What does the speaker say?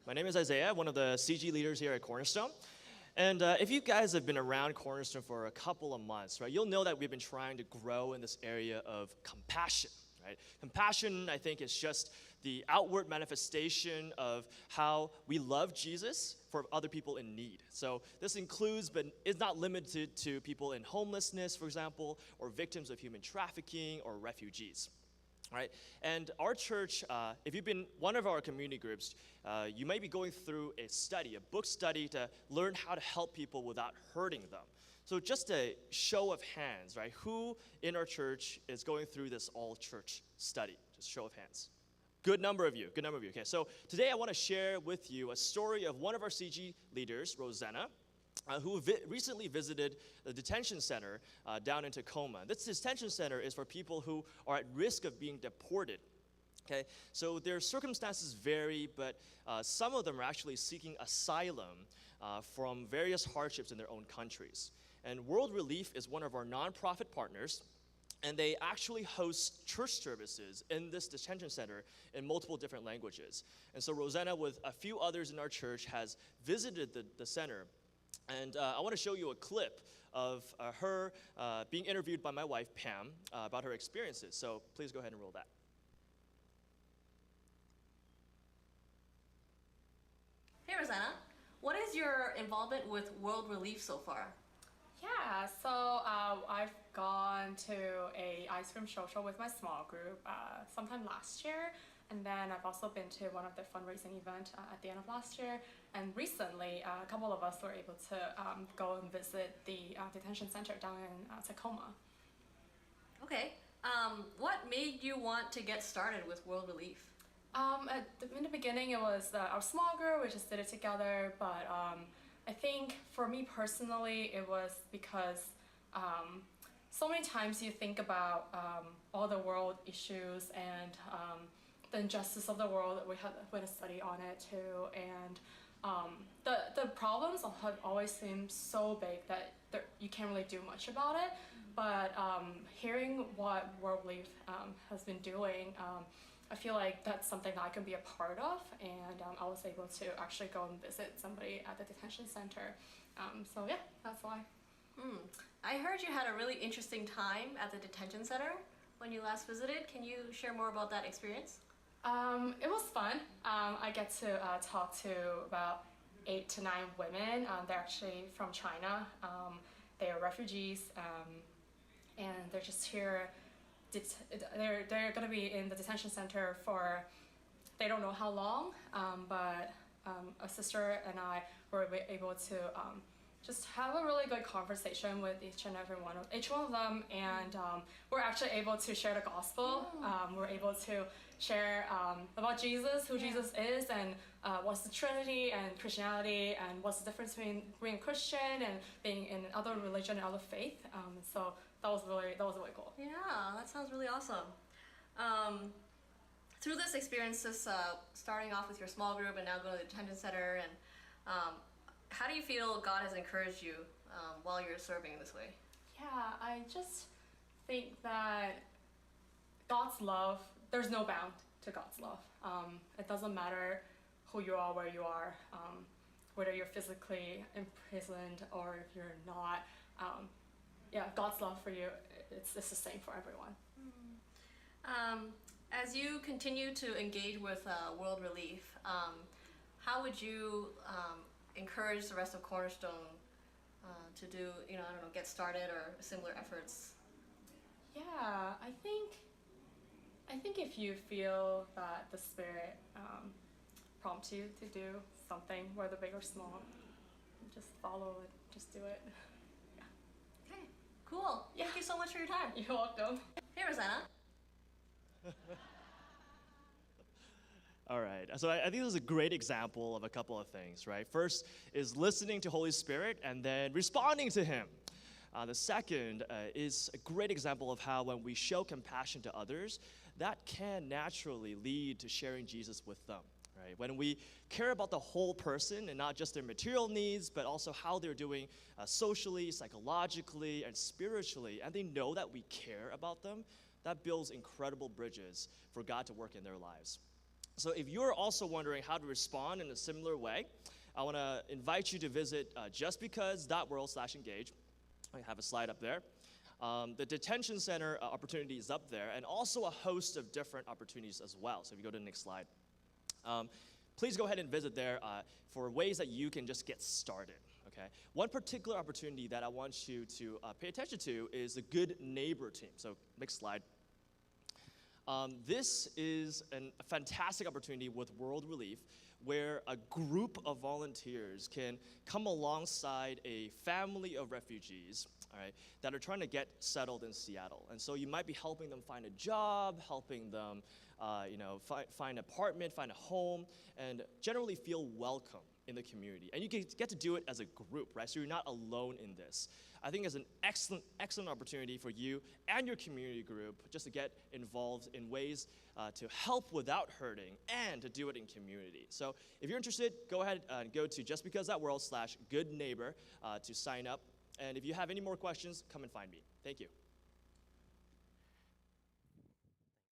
My name is Isaiah, one of the CG leaders here at Cornerstone. And if you guys have been around Cornerstone for a couple of months, right, you'll know that we've been trying to grow in this area of compassion, right? Compassion, I think, is just the outward manifestation of how we love Jesus for other people in need. So this includes, but is not limited to people in homelessness, for example, or victims of human trafficking or refugees. Right? And our church, if you've been one of our community groups, you may be going through a study, a book study to learn how to help people without hurting them. So just a show of hands, right? Who in our church is going through this all-church study? Just show of hands. Good number of you, good number of you. Okay, so today I want to share with you a story of one of our CG leaders, Rosanna, who recently visited the detention center down in Tacoma. This detention center is for people who are at risk of being deported. Okay, so their circumstances vary, but some of them are actually seeking asylum from various hardships in their own countries. And World Relief is one of our nonprofit partners, and they actually host church services in this detention center in multiple different languages. And so Rosanna, with a few others in our church, has visited the center. And I want to show you a clip of her being interviewed by my wife, Pam, about her experiences. So please go ahead and roll that. Hey, Rosanna. What is your involvement with World Relief so far? Yeah, so I've gone to a ice cream social with my small group sometime last year. And then I've also been to one of the fundraising event at the end of last year. And recently, a couple of us were able to go and visit the detention center down in Tacoma. Okay. What made you want to get started with World Relief? In the beginning, it was our small group. We just did it together. But I think for me personally, it was because so many times you think about all the world issues and the injustice of the world. We had a study on it too, and the problems have always seemed so big that you can't really do much about it. But hearing what World Relief has been doing, I feel like that's something that I can be a part of, and I was able to actually go and visit somebody at the detention center. So yeah, that's why. I heard you had a really interesting time at the detention center when you last visited. Can you share more about that experience? It was fun. I get to talk to about 8 to 9 women. They're actually from China. They are refugees, and they're just here. They're going to be in the detention center for they don't know how long, but a sister and I were able to just have a really good conversation with each one of them, and we're actually able to share the gospel. We're able to share about Jesus, who Jesus is, and what's the Trinity and Christianity, and what's the difference between being a Christian and being in other religion and other faith. So that was really cool. Yeah, that sounds really awesome. Through this experience, starting off with your small group and now going to the detention center, and how do you feel God has encouraged you while you're serving in this way? Yeah, I just think that God's love, there's no bound to God's love. It doesn't matter who you are, where you are, whether you're physically imprisoned or if you're not. Yeah, God's love for you, it's the same for everyone. As you continue to engage with World Relief, how would you encourage the rest of Cornerstone to do, get started or similar efforts? Yeah, I think if you feel that the Spirit prompts you to do something, whether big or small, just follow it, just do it. Yeah. Okay, cool. Yeah. Thank you so much for your time. You're welcome. Hey, Rosanna. All right, so I think this is a great example of a couple of things, right? First is listening to Holy Spirit and then responding to Him. The second is a great example of how when we show compassion to others, that can naturally lead to sharing Jesus with them, right? When we care about the whole person and not just their material needs, but also how they're doing socially, psychologically, and spiritually, and they know that we care about them, that builds incredible bridges for God to work in their lives. So if you're also wondering how to respond in a similar way, I want to invite you to visit justbecause.world/engage. I have a slide up there. The detention center opportunity is up there, and also a host of different opportunities as well. So if you go to the next slide. Please go ahead and visit there for ways that you can just get started. Okay. One particular opportunity that I want you to pay attention to is the Good Neighbor team. So next slide. This is a fantastic opportunity with World Relief where a group of volunteers can come alongside a family of refugees, all right, that are trying to get settled in Seattle. And so you might be helping them find a job, helping them find an apartment, find a home, and generally feel welcome in the community. And you get to do it as a group, right? So you're not alone in this. I think it's an excellent opportunity for you and your community group just to get involved in ways to help without hurting and to do it in community. So if you're interested, go ahead and go to justbecause.world/goodneighbor to sign up. And if you have any more questions, come and find me. Thank you.